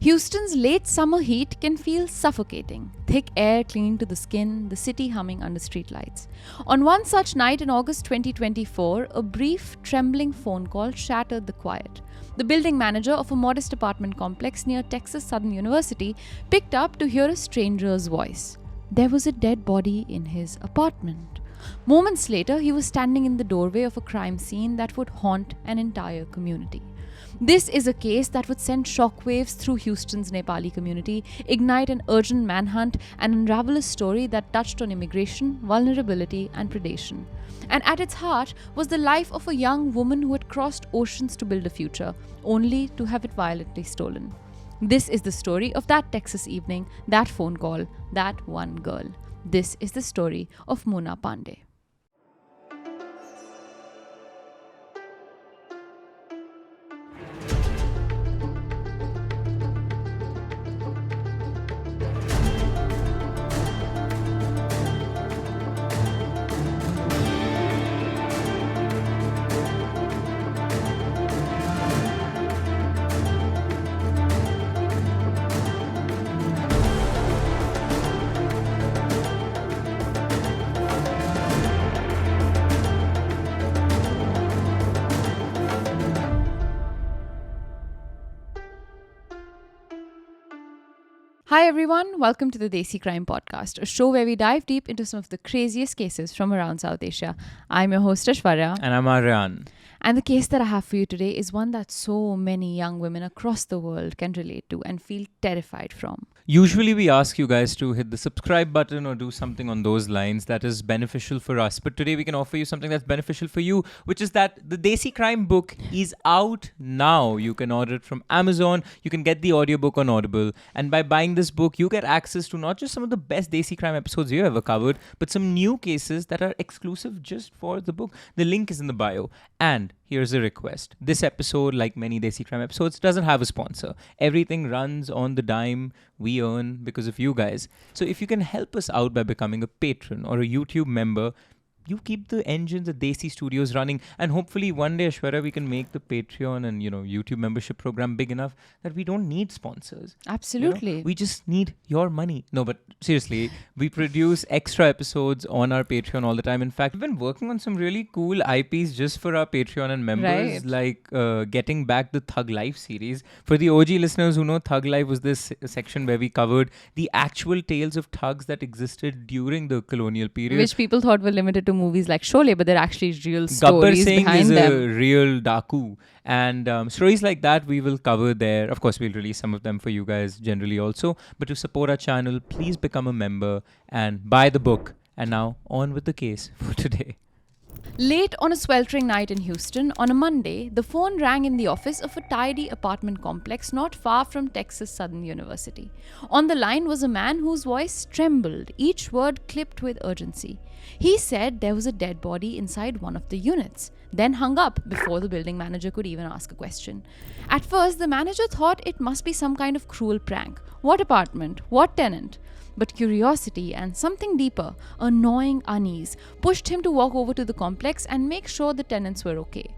Houston's late summer heat can feel suffocating. Thick air clinging to the skin, the city humming under streetlights. On one such night in August 2024, a brief, trembling phone call shattered the quiet. The building manager of a modest apartment complex near Texas Southern University picked up to hear a stranger's voice. There was a dead body in his apartment. Moments later, he was standing in the doorway of a crime scene that would haunt an entire community. This is a case that would send shockwaves through Houston's Nepali community, ignite an urgent manhunt, and unravel a story that touched on immigration, vulnerability, and predation. And at its heart was the life of a young woman who had crossed oceans to build a future, only to have it violently stolen. This is the story of that Texas evening, that phone call, that one girl. This is the story of Muna Pandey. Hi everyone, welcome to the Desi Crime Podcast, a show where we dive deep into some of the craziest cases from around South Asia. I'm your host Ashwarya. And I'm Aryan. And the case that I have for you today is one that so many young women across the world can relate to and feel terrified from. Usually we ask you guys to hit the subscribe button or do something on those lines that is beneficial for us. But today we can offer you something that's beneficial for you, which is that the Desi Crime book is out now. You can order it from Amazon. You can get the audiobook on Audible. And by buying this book, you get access to not just some of the best Desi Crime episodes you've ever covered, but some new cases that are exclusive just for the book. The link is in the bio. And here's a request. This episode, like many Desi Crime episodes, doesn't have a sponsor. Everything runs on the dime we earn because of you guys. So if you can help us out by becoming a patron or a YouTube member, you keep the engines at Desi Studios running, and hopefully one day, Ashwarya, we can make the Patreon and YouTube membership program big enough that we don't need sponsors. Absolutely. We just need your money. No, but seriously, we produce extra episodes on our Patreon all the time. In fact, we've been working on some really cool IPs just for our Patreon and members, like getting back the Thug Life series. For the OG listeners who know, Thug Life was this section where we covered the actual tales of thugs that existed during the colonial period. Which people thought were limited to movies like Sholay, but they're actually real Gabbar stories Singh behind is them. a real Daku. And stories like that we will cover there. Of course, we'll release some of them for you guys generally also. But to support our channel, please become a member and buy the book. And now, on with the case for today. Late on a sweltering night in Houston, on a Monday, the phone rang in the office of a tidy apartment complex not far from Texas Southern University. On the line was a man whose voice trembled, each word clipped with urgency. He said there was a dead body inside one of the units, then hung up before the building manager could even ask a question. At first, the manager thought it must be some kind of cruel prank. What apartment? What tenant? But curiosity and something deeper, a gnawing unease, pushed him to walk over to the complex and make sure the tenants were okay.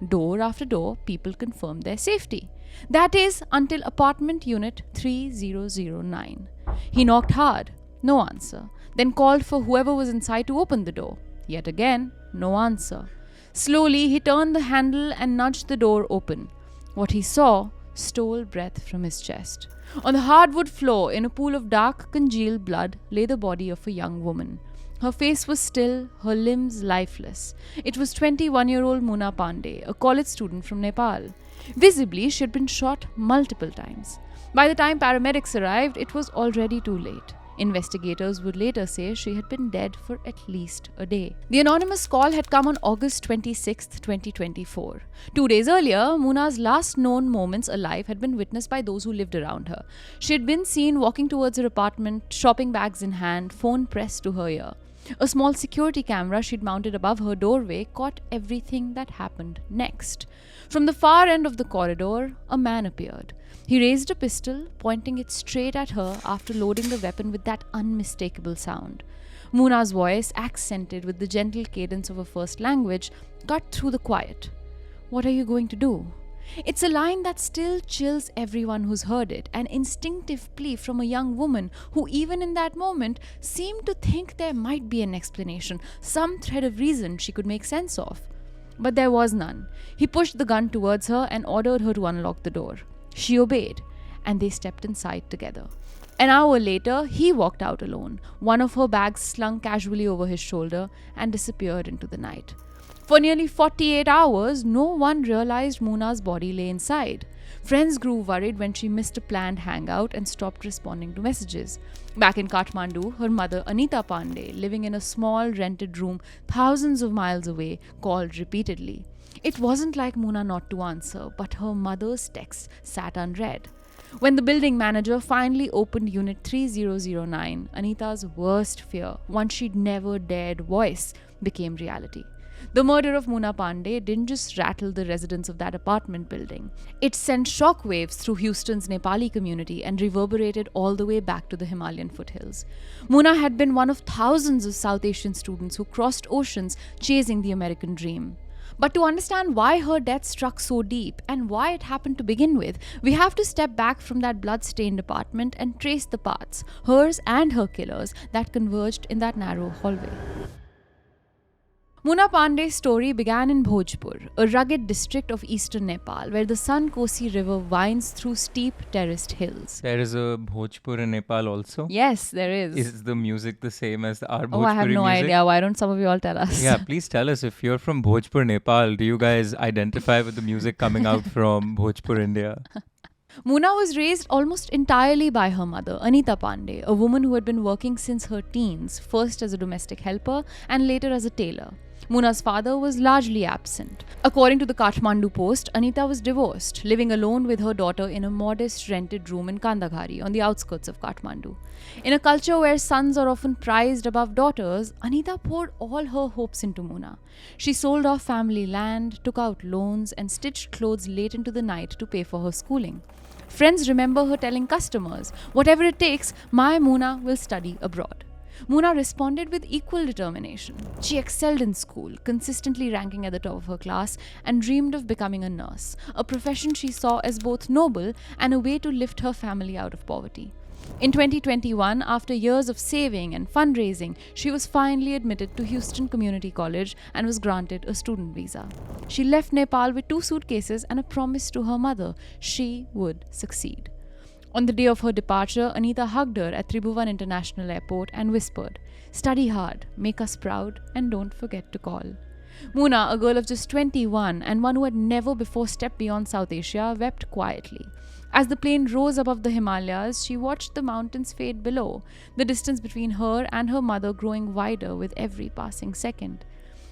Door after door, people confirmed their safety. That is, until apartment unit 3009. He knocked hard. No answer. Then called for whoever was inside to open the door. Yet again, no answer. Slowly, he turned the handle and nudged the door open. What he saw stole breath from his chest. On the hardwood floor, in a pool of dark, congealed blood, lay the body of a young woman. Her face was still, her limbs lifeless. It was 21-year-old Muna Pandey, a college student from Nepal. Visibly, she had been shot multiple times. By the time paramedics arrived, it was already too late. Investigators would later say she had been dead for at least a day. The anonymous call had come on August 26, 2024. 2 days earlier, Muna's last known moments alive had been witnessed by those who lived around her. She had been seen walking towards her apartment, shopping bags in hand, phone pressed to her ear. A small security camera she'd mounted above her doorway caught everything that happened next. From the far end of the corridor, a man appeared. He raised a pistol, pointing it straight at her after loading the weapon with that unmistakable sound. Muna's voice, accented with the gentle cadence of her first language, cut through the quiet. "What are you going to do?" It's a line that still chills everyone who's heard it, an instinctive plea from a young woman who, even in that moment, seemed to think there might be an explanation, some thread of reason she could make sense of. But there was none. He pushed the gun towards her and ordered her to unlock the door. She obeyed, and they stepped inside together. An hour later, he walked out alone, one of her bags slung casually over his shoulder, and disappeared into the night. For nearly 48 hours, no one realized Muna's body lay inside. Friends grew worried when she missed a planned hangout and stopped responding to messages. Back in Kathmandu, her mother, Anita Pandey, living in a small rented room thousands of miles away, called repeatedly. It wasn't like Muna not to answer, but her mother's texts sat unread. When the building manager finally opened Unit 3009, Anita's worst fear, one she'd never dared voice, became reality. The murder of Muna Pandey didn't just rattle the residents of that apartment building. It sent shockwaves through Houston's Nepali community and reverberated all the way back to the Himalayan foothills. Muna had been one of thousands of South Asian students who crossed oceans chasing the American dream. But to understand why her death struck so deep and why it happened to begin with, we have to step back from that blood-stained apartment and trace the paths, hers and her killers, that converged in that narrow hallway. Muna Pandey's story began in Bhojpur, a rugged district of eastern Nepal, where the Sun Kosi River winds through steep terraced hills. There is a Bhojpur in Nepal also. Yes, there is. Is the music the same as our Bhojpuri Oh, I have no music? idea. Why don't some of you all tell us? Yeah, please tell us if you're from Bhojpur, Nepal. Do you guys identify with the music coming out from Bhojpur, India? Muna was raised almost entirely by her mother, Anita Pandey, a woman who had been working since her teens, first as a domestic helper and later as a tailor. Muna's father was largely absent. According to the Kathmandu Post, Anita was divorced, living alone with her daughter in a modest rented room in Kandahari, on the outskirts of Kathmandu. In a culture where sons are often prized above daughters, Anita poured all her hopes into Muna. She sold off family land, took out loans, and stitched clothes late into the night to pay for her schooling. Friends remember her telling customers, "Whatever it takes, my Muna will study abroad." Muna responded with equal determination. She excelled in school, consistently ranking at the top of her class, and dreamed of becoming a nurse, a profession she saw as both noble and a way to lift her family out of poverty. In 2021, after years of saving and fundraising, she was finally admitted to Houston Community College and was granted a student visa. She left Nepal with 2 suitcases and a promise to her mother she would succeed. On the day of her departure, Anita hugged her at Tribhuvan International Airport and whispered, "Study hard, make us proud, and don't forget to call." Muna, a girl of just 21 and one who had never before stepped beyond South Asia, wept quietly. As the plane rose above the Himalayas, she watched the mountains fade below, the distance between her and her mother growing wider with every passing second.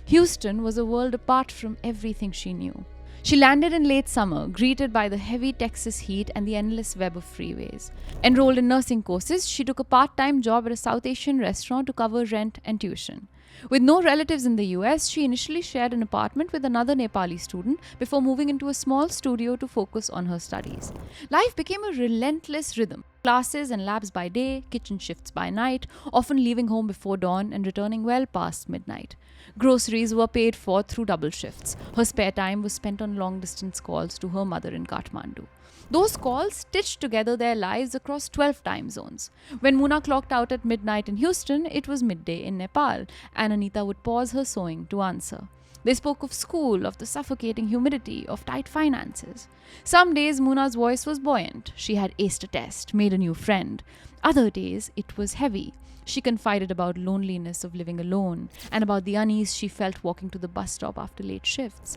Houston was a world apart from everything she knew. She landed in late summer, greeted by the heavy Texas heat and the endless web of freeways. Enrolled in nursing courses, she took a part-time job at a South Asian restaurant to cover rent and tuition. With no relatives in the US, she initially shared an apartment with another Nepali student before moving into a small studio to focus on her studies. Life became a relentless rhythm. Classes and labs by day, kitchen shifts by night, often leaving home before dawn and returning well past midnight. Groceries were paid for through double shifts. Her spare time was spent on long-distance calls to her mother in Kathmandu. Those calls stitched together their lives across 12 time zones. When Muna clocked out at midnight in Houston, it was midday in Nepal, and Anita would pause her sewing to answer. They spoke of school, of the suffocating humidity, of tight finances. Some days Muna's voice was buoyant. She had aced a test, made a new friend. Other days it was heavy. She confided about loneliness of living alone and about the unease she felt walking to the bus stop after late shifts.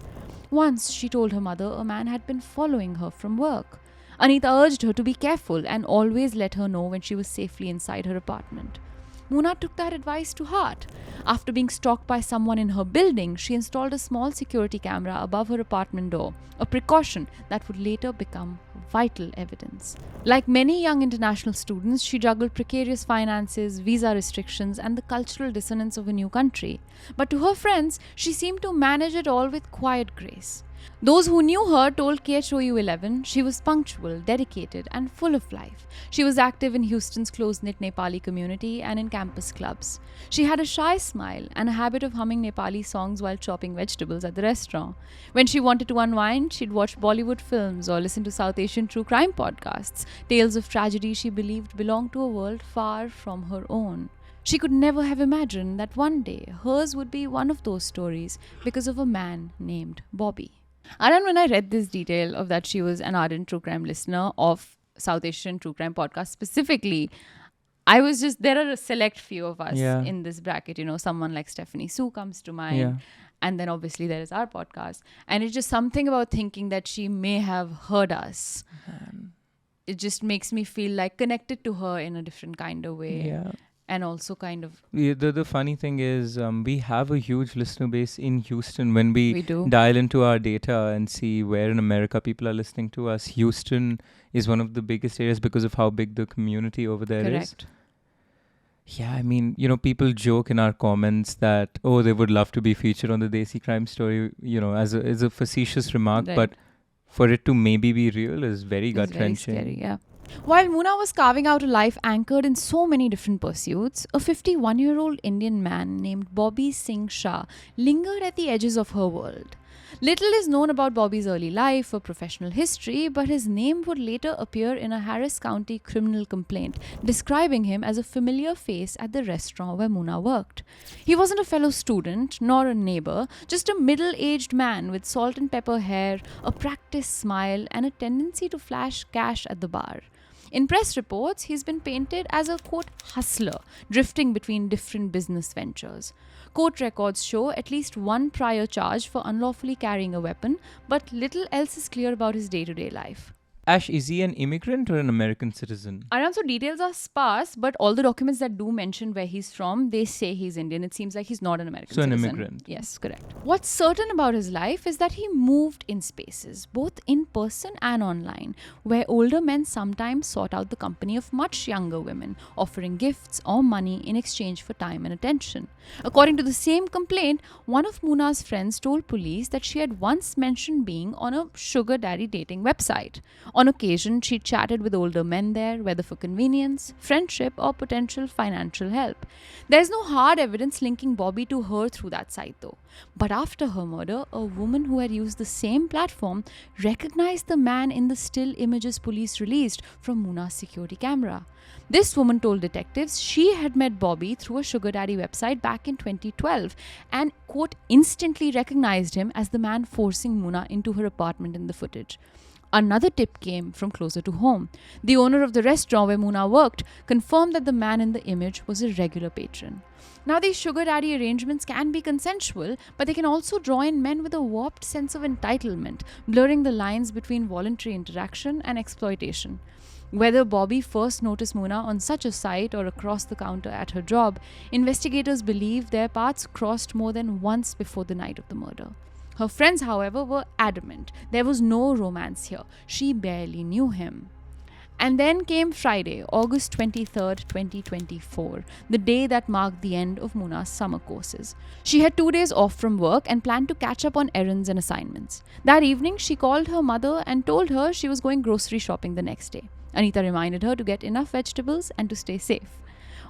Once, she told her mother, a man had been following her from work. Anita urged her to be careful and always let her know when she was safely inside her apartment. Muna took that advice to heart. After being stalked by someone in her building, she installed a small security camera above her apartment door, a precaution that would later become vital evidence. Like many young international students, she juggled precarious finances, visa restrictions, and the cultural dissonance of a new country. But to her friends, she seemed to manage it all with quiet grace. Those who knew her told KHOU 11 she was punctual, dedicated, and full of life. She was active in Houston's close-knit Nepali community and in campus clubs. She had a shy smile and a habit of humming Nepali songs while chopping vegetables at the restaurant. When she wanted to unwind, she'd watch Bollywood films or listen to South Asian true crime podcasts, tales of tragedy she believed belonged to a world far from her own. She could never have imagined that one day hers would be one of those stories because of a man named Bobby. And when I read this detail of that she was an ardent true crime listener of South Asian true crime podcast specifically, I was just, there are a select few of us Yeah. in this bracket, someone like Stephanie Sue comes to mind. Yeah. And then obviously there is our podcast. And it's just something about thinking that she may have heard us. It just makes me feel like connected to her in a different kind of way. Yeah. And also kind of... The funny thing is, we have a huge listener base in Houston. When we do. dial into our data and see where in America people are listening to us, Houston is one of the biggest areas because of how big the community over there is. Correct. Yeah, I mean, people joke in our comments that, oh, they would love to be featured on the Desi crime story, as a facetious remark, Right. but for it to maybe be real is very It's very gut-wrenching. scary, yeah. While Muna was carving out a life anchored in so many different pursuits, a 51-year-old Indian man named Bobby Singh Shah lingered at the edges of her world. Little is known about Bobby's early life or professional history, but his name would later appear in a Harris County criminal complaint describing him as a familiar face at the restaurant where Muna worked. He wasn't a fellow student nor a neighbor, just a middle-aged man with salt and pepper hair, a practiced smile, and a tendency to flash cash at the bar. In press reports, he's been painted as a, quote, hustler, drifting between different business ventures. Court records show at least one prior charge for unlawfully carrying a weapon, but little else is clear about his day-to-day life. Ash, is he an immigrant or an American citizen? Aram, so details are sparse, but all the documents that do mention where he's from, they say he's Indian. It seems like he's not an American So an citizen. immigrant. Yes, correct. What's certain about his life is that he moved in spaces, both in person and online, where older men sometimes sought out the company of much younger women, offering gifts or money in exchange for time and attention. According to the same complaint, one of Muna's friends told police that she had once mentioned being on a sugar daddy dating website. On occasion, she chatted with older men there, whether for convenience, friendship, or potential financial help. There's no hard evidence linking Bobby to her through that site, though. But after her murder, a woman who had used the same platform recognized the man in the still images police released from Muna's security camera. This woman told detectives she had met Bobby through a sugar daddy website back in 2012 and, quote, instantly recognized him as the man forcing Muna into her apartment in the footage. Another tip came from closer to home. The owner of the restaurant where Muna worked confirmed that the man in the image was a regular patron. Now, these sugar daddy arrangements can be consensual, but they can also draw in men with a warped sense of entitlement, blurring the lines between voluntary interaction and exploitation. Whether Bobby first noticed Muna on such a site or across the counter at her job, investigators believe their paths crossed more than once before the night of the murder. Her friends, however, were adamant. There was no romance here. She barely knew him. And then came Friday, August 23rd, 2024, the day that marked the end of Muna's summer courses. She had 2 days off from work and planned to catch up on errands and assignments. That evening, she called her mother and told her she was going grocery shopping the next day. Anita reminded her to get enough vegetables and to stay safe.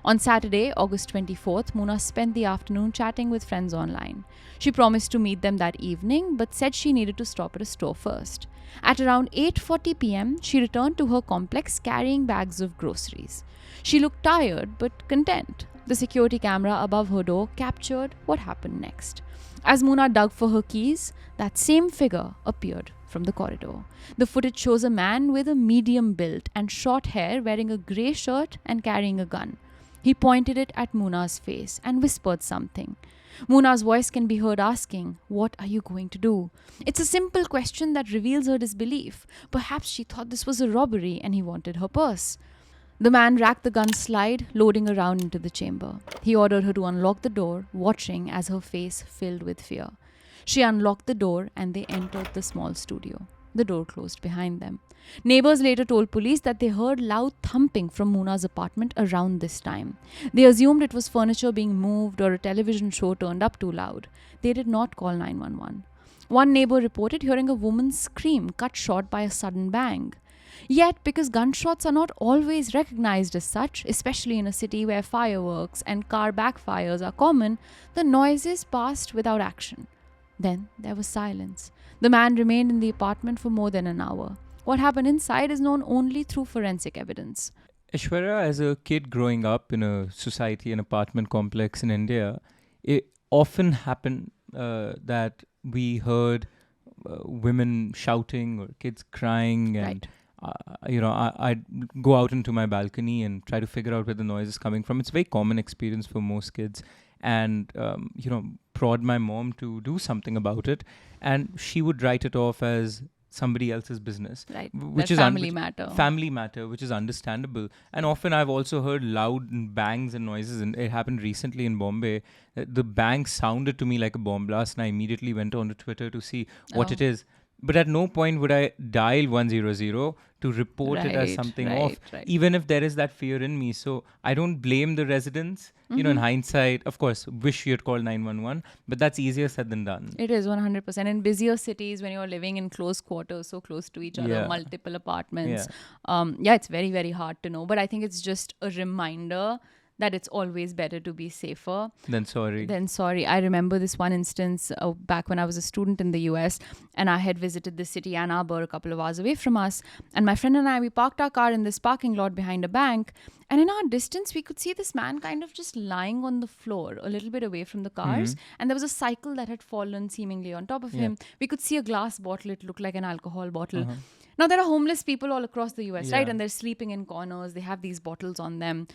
On Saturday, August 24th, Muna spent the afternoon chatting with friends online. She promised to meet them that evening, but said she needed to stop at a store first. At around 8:40 p.m., she returned to her complex carrying bags of groceries. She looked tired but content. The security camera above her door captured what happened next. As Muna dug for her keys, that same figure appeared from the corridor. The footage shows a man with a medium build and short hair wearing a grey shirt and carrying a gun. He pointed it at Muna's face and whispered something. Muna's voice can be heard asking, "What are you going to do?" It's a simple question that reveals her disbelief. Perhaps she thought this was a robbery and he wanted her purse. The man racked the gun slide, loading a round into the chamber. He ordered her to unlock the door, watching as her face filled with fear. She unlocked the door and they entered the small studio. The door closed behind them. Neighbors later told police that they heard loud thumping from Muna's apartment around this time. They assumed it was furniture being moved or a television show turned up too loud. They did not call 911. One neighbor reported hearing a woman scream, cut short by a sudden bang. Yet, because gunshots are not always recognized as such, especially in a city where fireworks and car backfires are common, the noises passed without action. Then there was silence. The man remained in the apartment for more than an hour. What happened inside is known only through forensic evidence. Aishwarya, as a kid growing up in a society, an apartment complex in India, it often happened that we heard women shouting or kids crying, and I'd go out into my balcony and try to figure out where the noise is coming from. It's a very common experience for most kids, and prod my mom to do something about it, and she would write it off as somebody else's business, Right. which That is family matter. family matter, which is understandable. And often I've also heard loud bangs and noises, and it happened recently in Bombay. The bang sounded to me like a bomb blast, and I immediately went on to Twitter to see what it is. But at no point would I dial 100 to report it as something off, even if there is that fear in me. So I don't blame the residents. In hindsight, of course, wish you had called 911, but that's easier said than done. It is 100%. In busier cities, when you're living in close quarters, so close to each other, Yeah. multiple apartments, it's very, very hard to know. But I think it's just a reminder that it's always better to be safer Then sorry. I remember this one instance back when I was a student in the US, and I had visited the city Ann Arbor a couple of hours away from us. And my friend and I, we parked our car in this parking lot behind a bank. And in our distance, we could see this man kind of just lying on the floor a little bit away from the cars. And there was a cycle that had fallen seemingly on top of him. We could see a glass bottle. It looked like an alcohol bottle. Now, there are homeless people all across the US, right? And they're sleeping in corners. They have these bottles on them.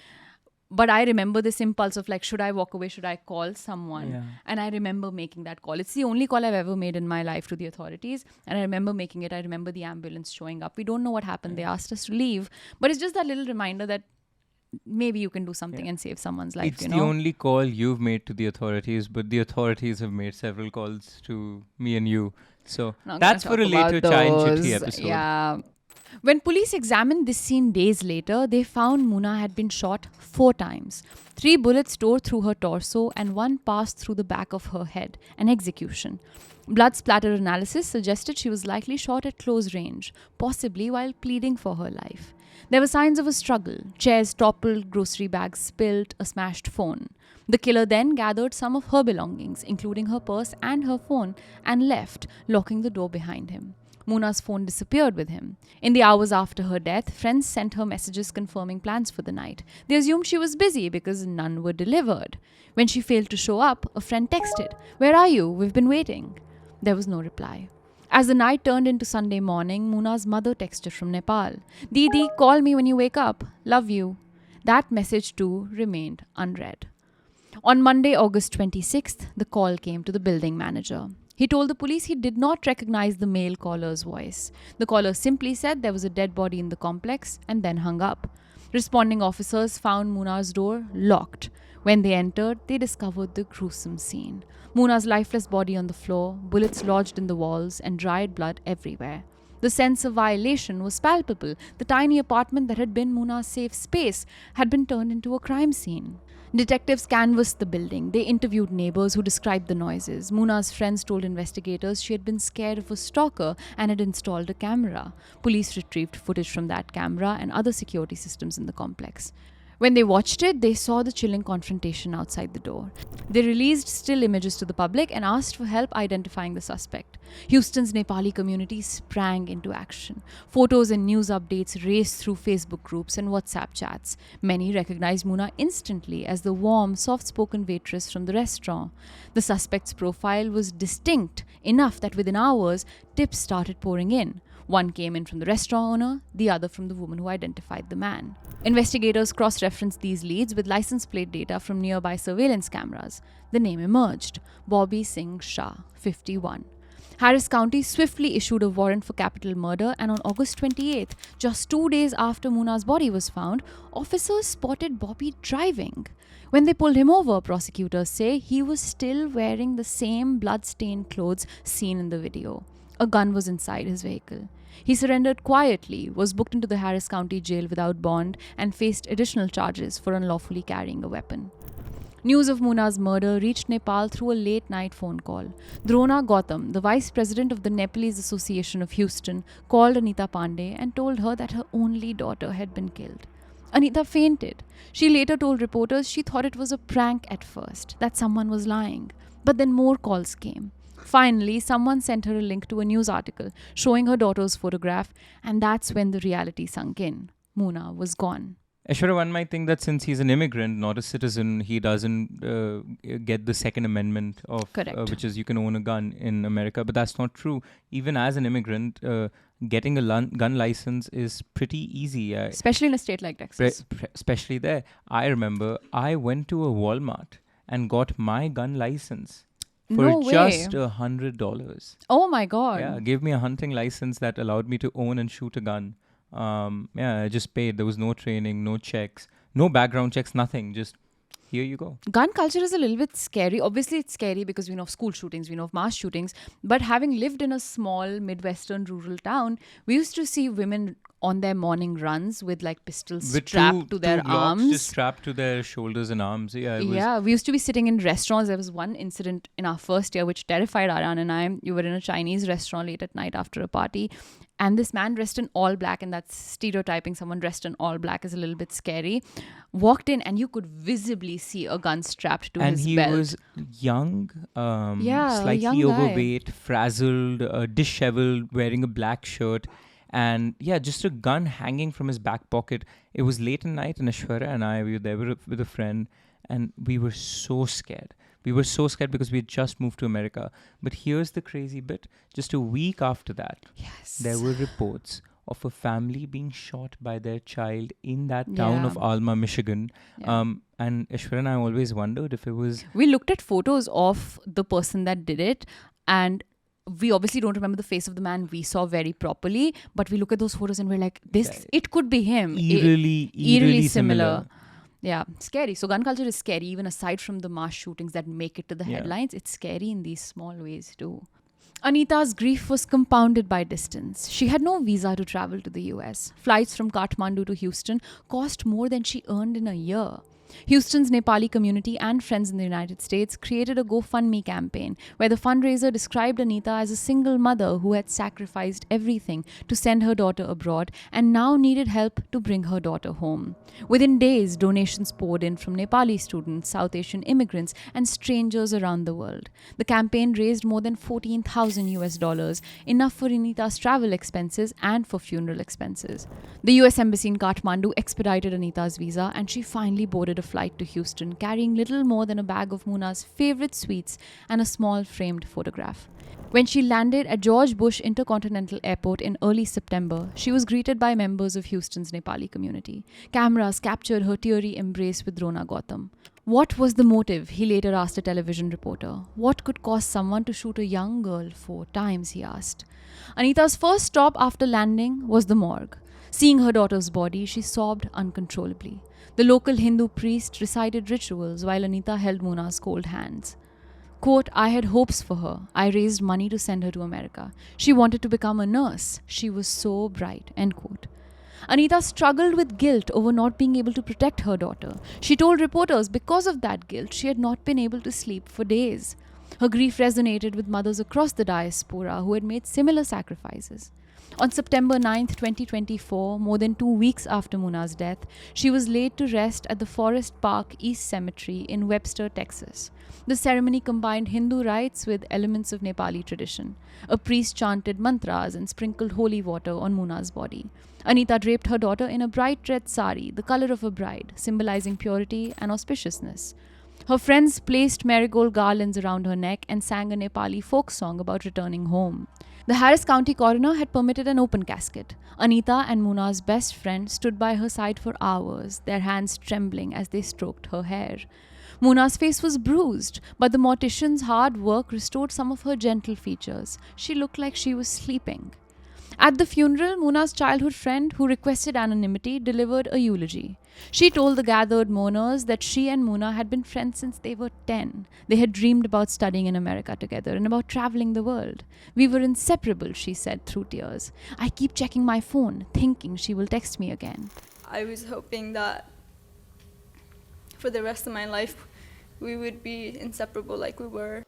But I remember this impulse of like, should I walk away? Should I call someone? Yeah. And I remember making that call. It's the only call I've ever made in my life to the authorities. And I remember making it. I remember the ambulance showing up. We don't know what happened. They asked us to leave. But it's just that little reminder that maybe you can do something and save someone's life. It's the only call you've made to the authorities, but the authorities have made several calls to me and you. So that's for a later Chai and Chitti episode. Yeah. When police examined this scene days later, they found Muna had been shot 4 times. 3 bullets tore through her torso and 1 passed through the back of her head, an execution. Blood splatter analysis suggested she was likely shot at close range, possibly while pleading for her life. There were signs of a struggle. Chairs toppled, grocery bags spilled, a smashed phone. The killer then gathered some of her belongings, including her purse and her phone, and left, locking the door behind him. Muna's phone disappeared with him. In the hours after her death, friends sent her messages confirming plans for the night. They assumed she was busy because none were delivered. When she failed to show up, a friend texted, "Where are you? We've been waiting." There was no reply. As the night turned into Sunday morning, Muna's mother texted from Nepal, "Didi, call me when you wake up. Love you." That message too remained unread. On Monday, August 26th, the call came to the building manager. He told the police he did not recognize the male caller's voice. The caller simply said there was a dead body in the complex and then hung up. Responding officers found Muna's door locked. When they entered, they discovered the gruesome scene. Muna's lifeless body on the floor, bullets lodged in the walls, and dried blood everywhere. The sense of violation was palpable. The tiny apartment that had been Muna's safe space had been turned into a crime scene. Detectives canvassed the building. They interviewed neighbors who described the noises. Muna's friends told investigators she had been scared of a stalker and had installed a camera. Police retrieved footage from that camera and other security systems in the complex. When they watched it, they saw the chilling confrontation outside the door. They released still images to the public and asked for help identifying the suspect. Houston's Nepali community sprang into action. Photos and news updates raced through Facebook groups and WhatsApp chats. Many recognized Muna instantly as the warm, soft-spoken waitress from the restaurant. The suspect's profile was distinct enough that within hours, tips started pouring in. One came in from the restaurant owner, the other from the woman who identified the man. Investigators cross-referenced these leads with license plate data from nearby surveillance cameras. The name emerged: Bobby Singh Shah, 51. Harris County swiftly issued a warrant for capital murder, and on August 28th, just 2 days after Muna's body was found, officers spotted Bobby driving. When they pulled him over, prosecutors say he was still wearing the same blood-stained clothes seen in the video. A gun was inside his vehicle. He surrendered quietly, was booked into the Harris County jail without bond, and faced additional charges for unlawfully carrying a weapon. News of Muna's murder reached Nepal through a late-night phone call. Drona Gautam, the vice president of the Nepalese Association of Houston, called Anita Pandey and told her that her only daughter had been killed. Anita fainted. She later told reporters she thought it was a prank at first, that someone was lying. But then more calls came. Finally, someone sent her a link to a news article showing her daughter's photograph, and that's when the reality sunk in. Muna was gone. Ashwara, one might think that since he's an immigrant, not a citizen, he doesn't get the Second Amendment of which is you can own a gun in America. But that's not true. Even as an immigrant, getting a gun license is pretty easy. Especially in a state like Texas. Especially there. I remember I went to a Walmart and got my gun license for just $100. Oh my God. Yeah, gave me a hunting license that allowed me to own and shoot a gun. I just paid. There was no training, no checks, no background checks, nothing. Just here you go. Gun culture is a little bit scary. Obviously, it's scary because we know of school shootings, we know of mass shootings. But having lived in a small Midwestern rural town, we used to see women on their morning runs with like pistols strapped to their arms. Just strapped to their shoulders and arms. Yeah, we used to be sitting in restaurants. There was one incident in our first year which terrified Aryan and I. You were in a Chinese restaurant late at night after a party. And this man dressed in all black, and that's stereotyping someone dressed in all black is a little bit scary, walked in and you could visibly see a gun strapped to his belt. And he was young, slightly overweight, frazzled, disheveled, wearing a black shirt. And just a gun hanging from his back pocket. It was late at night, and Ashwara and I, we were there with a friend, and we were so scared. We were so scared because we had just moved to America. But here's the crazy bit. Just a week after that, there were reports of a family being shot by their child in that town of Alma, Michigan. And Ashwara and I always wondered if it was... We looked at photos of the person that did it, and we obviously don't remember the face of the man we saw very properly, but we look at those photos and we're like, it could be him. Eerily similar. Yeah, scary. So gun culture is scary, even aside from the mass shootings that make it to the headlines. It's scary in these small ways too. Anita's grief was compounded by distance. She had no visa to travel to the US. Flights from Kathmandu to Houston cost more than she earned in a year. Houston's Nepali community and friends in the United States created a GoFundMe campaign where the fundraiser described Anita as a single mother who had sacrificed everything to send her daughter abroad and now needed help to bring her daughter home. Within days, donations poured in from Nepali students, South Asian immigrants, and strangers around the world. The campaign raised more than $14,000, enough for Anita's travel expenses and for funeral expenses. The US Embassy in Kathmandu expedited Anita's visa, and she finally boarded a flight to Houston, carrying little more than a bag of Muna's favorite sweets and a small framed photograph. When she landed at George Bush Intercontinental Airport in early September, she was greeted by members of Houston's Nepali community. Cameras captured her teary embrace with Drona Gautam. What was the motive? He later asked a television reporter. What could cause someone to shoot a young girl 4 times, he asked. Anita's first stop after landing was the morgue. Seeing her daughter's body, she sobbed uncontrollably. The local Hindu priest recited rituals while Anita held Muna's cold hands. Quote, I had hopes for her. I raised money to send her to America. She wanted to become a nurse. She was so bright, end quote. Anita struggled with guilt over not being able to protect her daughter. She told reporters because of that guilt, she had not been able to sleep for days. Her grief resonated with mothers across the diaspora who had made similar sacrifices. On September 9, 2024, more than 2 weeks after Muna's death, she was laid to rest at the Forest Park East Cemetery in Webster, Texas. The ceremony combined Hindu rites with elements of Nepali tradition. A priest chanted mantras and sprinkled holy water on Muna's body. Anita draped her daughter in a bright red sari, the color of a bride, symbolizing purity and auspiciousness. Her friends placed marigold garlands around her neck and sang a Nepali folk song about returning home. The Harris County coroner had permitted an open casket. Anita and Muna's best friend stood by her side for hours, their hands trembling as they stroked her hair. Muna's face was bruised, but the mortician's hard work restored some of her gentle features. She looked like she was sleeping. At the funeral, Muna's childhood friend, who requested anonymity, delivered a eulogy. She told the gathered mourners that she and Muna had been friends since they were 10. They had dreamed about studying in America together and about traveling the world. We were inseparable, she said through tears. I keep checking my phone, thinking she will text me again. I was hoping that for the rest of my life we would be inseparable like we were.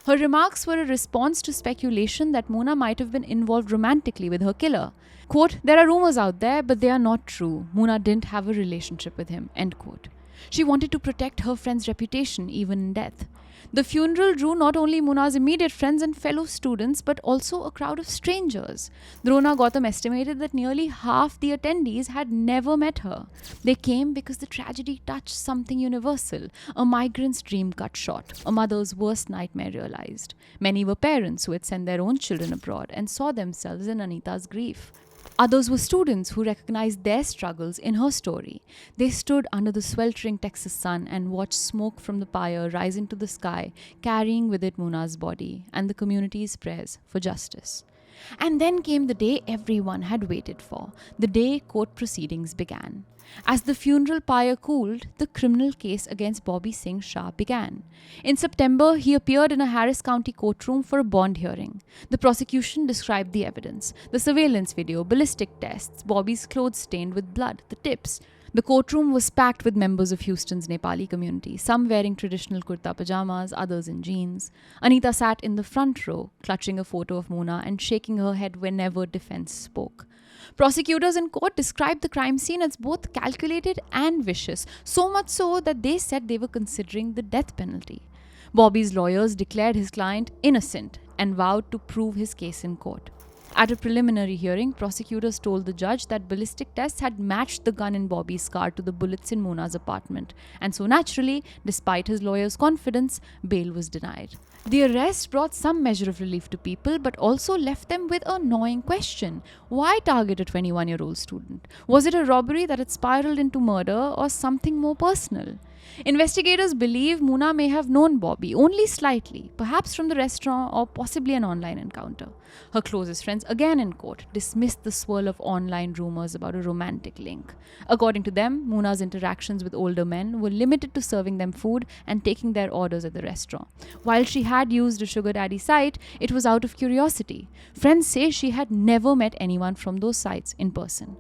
Her remarks were a response to speculation that Muna might have been involved romantically with her killer. Quote, "There are rumors out there, but they are not true. Muna didn't have a relationship with him." End quote. She wanted to protect her friend's reputation even in death. The funeral drew not only Muna's immediate friends and fellow students, but also a crowd of strangers. Drona Gautam estimated that nearly half the attendees had never met her. They came because the tragedy touched something universal, a migrant's dream cut short, a mother's worst nightmare realized. Many were parents who had sent their own children abroad and saw themselves in Anita's grief. Others were students who recognized their struggles in her story. They stood under the sweltering Texas sun and watched smoke from the pyre rise into the sky, carrying with it Muna's body and the community's prayers for justice. And then came the day everyone had waited for, the day court proceedings began. As the funeral pyre cooled, the criminal case against Bobby Singh Shah began. In September, he appeared in a Harris County courtroom for a bond hearing. The prosecution described the evidence, the surveillance video, ballistic tests, Bobby's clothes stained with blood, the tips. The courtroom was packed with members of Houston's Nepali community, some wearing traditional kurta pajamas, others in jeans. Anita sat in the front row, clutching a photo of Muna and shaking her head whenever defense spoke. Prosecutors in court described the crime scene as both calculated and vicious, so much so that they said they were considering the death penalty. Bobby's lawyers declared his client innocent and vowed to prove his case in court. At a preliminary hearing, prosecutors told the judge that ballistic tests had matched the gun in Bobby's car to the bullets in Muna's apartment, and so naturally, despite his lawyer's confidence, bail was denied. The arrest brought some measure of relief to people, but also left them with a gnawing question. Why target a 21-year-old student? Was it a robbery that had spiraled into murder or something more personal? Investigators believe Muna may have known Bobby only slightly, perhaps from the restaurant or possibly an online encounter. Her closest friends, again in court, dismissed the swirl of online rumors about a romantic link. According to them, Muna's interactions with older men were limited to serving them food and taking their orders at the restaurant. While she had used a sugar daddy site, it was out of curiosity. Friends say she had never met anyone from those sites in person.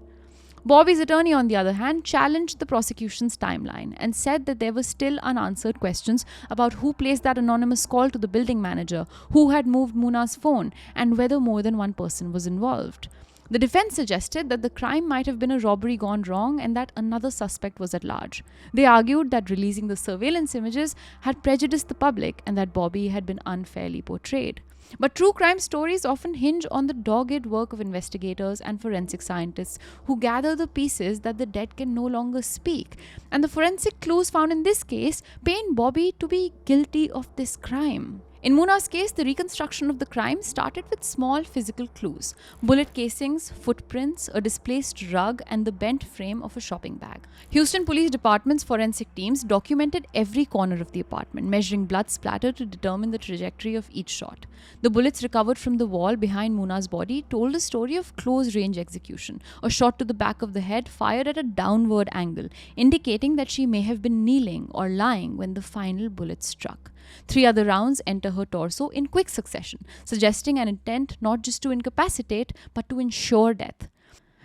Bobby's attorney, on the other hand, challenged the prosecution's timeline and said that there were still unanswered questions about who placed that anonymous call to the building manager, who had moved Muna's phone, and whether more than one person was involved. The defense suggested that the crime might have been a robbery gone wrong and that another suspect was at large. They argued that releasing the surveillance images had prejudiced the public and that Bobby had been unfairly portrayed. But true crime stories often hinge on the dogged work of investigators and forensic scientists who gather the pieces that the dead can no longer speak. And the forensic clues found in this case paint Bobby to be guilty of this crime. In Muna's case, the reconstruction of the crime started with small physical clues: bullet casings, footprints, a displaced rug, and the bent frame of a shopping bag. Houston Police Department's forensic teams documented every corner of the apartment, measuring blood splatter to determine the trajectory of each shot. The bullets recovered from the wall behind Muna's body told a story of close-range execution, a shot to the back of the head fired at a downward angle, indicating that she may have been kneeling or lying when the final bullet struck. 3 other rounds enter her torso in quick succession, suggesting an intent not just to incapacitate, but to ensure death.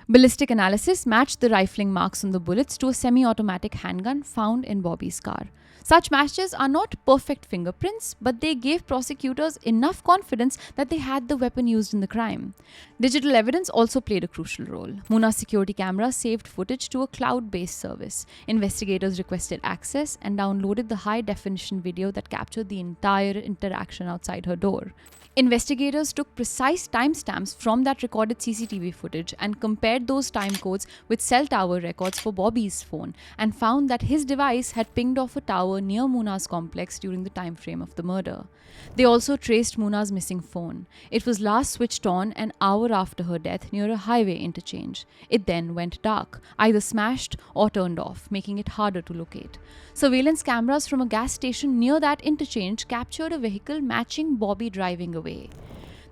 Ballistic analysis matched the rifling marks on the bullets to a semi-automatic handgun found in Bobby's car. Such matches are not perfect fingerprints, but they gave prosecutors enough confidence that they had the weapon used in the crime. Digital evidence also played a crucial role. Muna's security camera saved footage to a cloud-based service. Investigators requested access and downloaded the high-definition video that captured the entire interaction outside her door. Investigators took precise timestamps from that recorded CCTV footage and compared those time codes with cell tower records for Bobby's phone and found that his device had pinged off a tower near Muna's complex during the time frame of the murder. They also traced Muna's missing phone. It was last switched on an hour after her death near a highway interchange. It then went dark, either smashed or turned off, making it harder to locate. Surveillance cameras from a gas station near that interchange captured a vehicle matching Bobby driving away.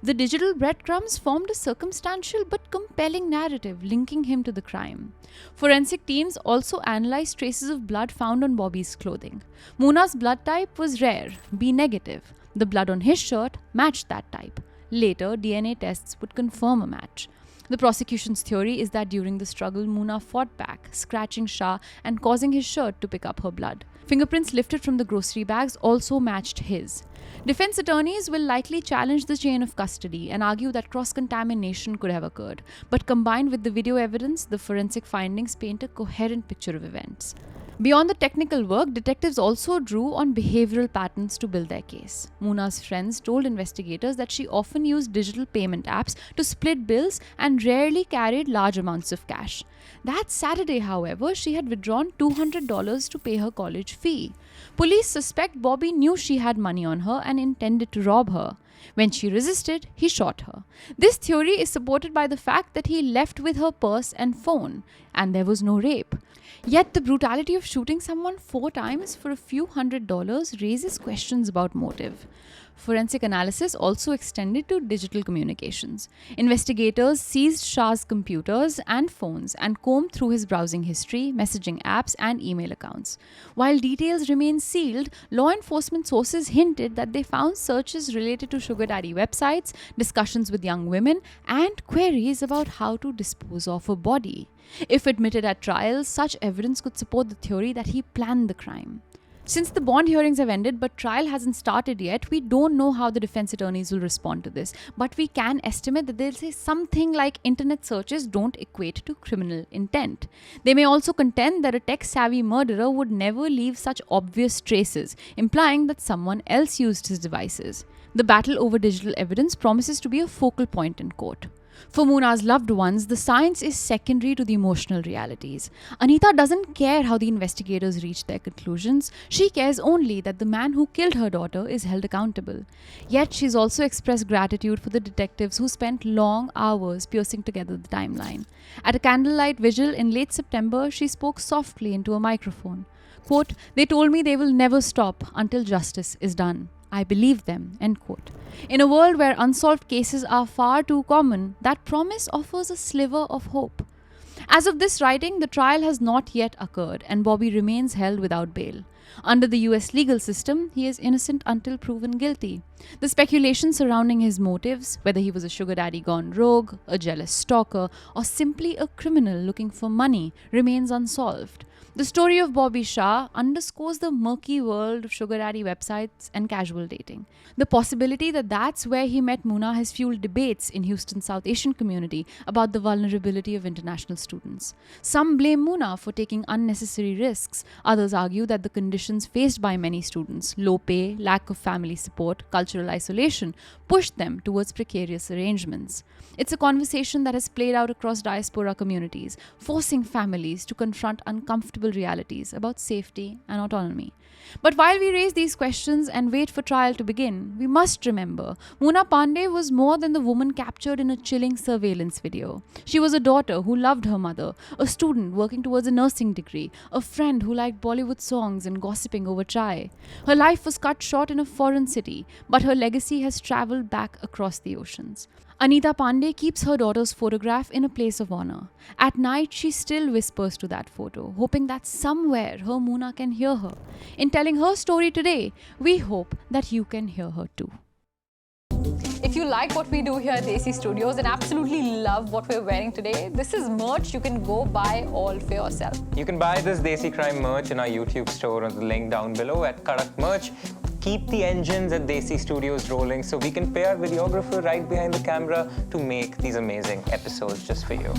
The digital breadcrumbs formed a circumstantial but compelling narrative linking him to the crime. Forensic teams also analyzed traces of blood found on Bobby's clothing. Muna's blood type was rare, B negative. The blood on his shirt matched that type. Later, DNA tests would confirm a match. The prosecution's theory is that during the struggle, Muna fought back, scratching Shah and causing his shirt to pick up her blood. Fingerprints lifted from the grocery bags also matched his. Defense attorneys will likely challenge the chain of custody and argue that cross-contamination could have occurred, but combined with the video evidence, the forensic findings paint a coherent picture of events. Beyond the technical work, detectives also drew on behavioral patterns to build their case. Muna's friends told investigators that she often used digital payment apps to split bills and rarely carried large amounts of cash. That Saturday, however, she had withdrawn $200 to pay her college fee. Police suspect Bobby knew she had money on her and intended to rob her. When she resisted, he shot her. This theory is supported by the fact that he left with her purse and phone, and there was no rape. Yet the brutality of shooting someone 4 times for a few $100s raises questions about motive. Forensic analysis also extended to digital communications. Investigators seized Shah's computers and phones and combed through his browsing history, messaging apps, and email accounts. While details remain sealed, law enforcement sources hinted that they found searches related to sugar daddy websites, discussions with young women, and queries about how to dispose of a body. If admitted at trial, such evidence could support the theory that he planned the crime. Since the bond hearings have ended but trial hasn't started yet, we don't know how the defense attorneys will respond to this. But we can estimate that they'll say something like internet searches don't equate to criminal intent. They may also contend that a tech-savvy murderer would never leave such obvious traces, implying that someone else used his devices. The battle over digital evidence promises to be a focal point in court. For Muna's loved ones, the science is secondary to the emotional realities. Anita doesn't care how the investigators reach their conclusions. She cares only that the man who killed her daughter is held accountable. Yet she's also expressed gratitude for the detectives who spent long hours piercing together the timeline. At a candlelight vigil in late September, she spoke softly into a microphone. Quote, "They told me they will never stop until justice is done. I believe them," end quote. In a world where unsolved cases are far too common, that promise offers a sliver of hope. As of this writing, the trial has not yet occurred and Bobby remains held without bail. Under the US legal system, he is innocent until proven guilty. The speculation surrounding his motives, whether he was a sugar daddy gone rogue, a jealous stalker, or simply a criminal looking for money, remains unsolved. The story of Bobby Shah underscores the murky world of sugar daddy websites and casual dating. The possibility that that's where he met Muna has fueled debates in Houston's South Asian community about the vulnerability of international students. Some blame Muna for taking unnecessary risks. Others argue that the conditions faced by many students, low pay, lack of family support, cultural isolation, pushed them towards precarious arrangements. It's a conversation that has played out across diaspora communities, forcing families to confront uncomfortable realities about safety and autonomy. But while we raise these questions and wait for trial to begin, we must remember Muna Pandey was more than the woman captured in a chilling surveillance video. She was a daughter who loved her mother, a student working towards a nursing degree, a friend who liked Bollywood songs and gossiping over chai. Her life was cut short in a foreign city, but her legacy has traveled back across the oceans. Anita Pandey keeps her daughter's photograph in a place of honor. At night, she still whispers to that photo, hoping that somewhere her Muna can hear her. In telling her story today, we hope that you can hear her too. If you like what we do here at Desi Studios and absolutely love what we're wearing today, this is merch you can go buy all for yourself. You can buy this Desi Crime merch in our YouTube store on the link down below at Kadak Merch. Keep the engines at Desi Studios rolling so we can pay our videographer right behind the camera to make these amazing episodes just for you.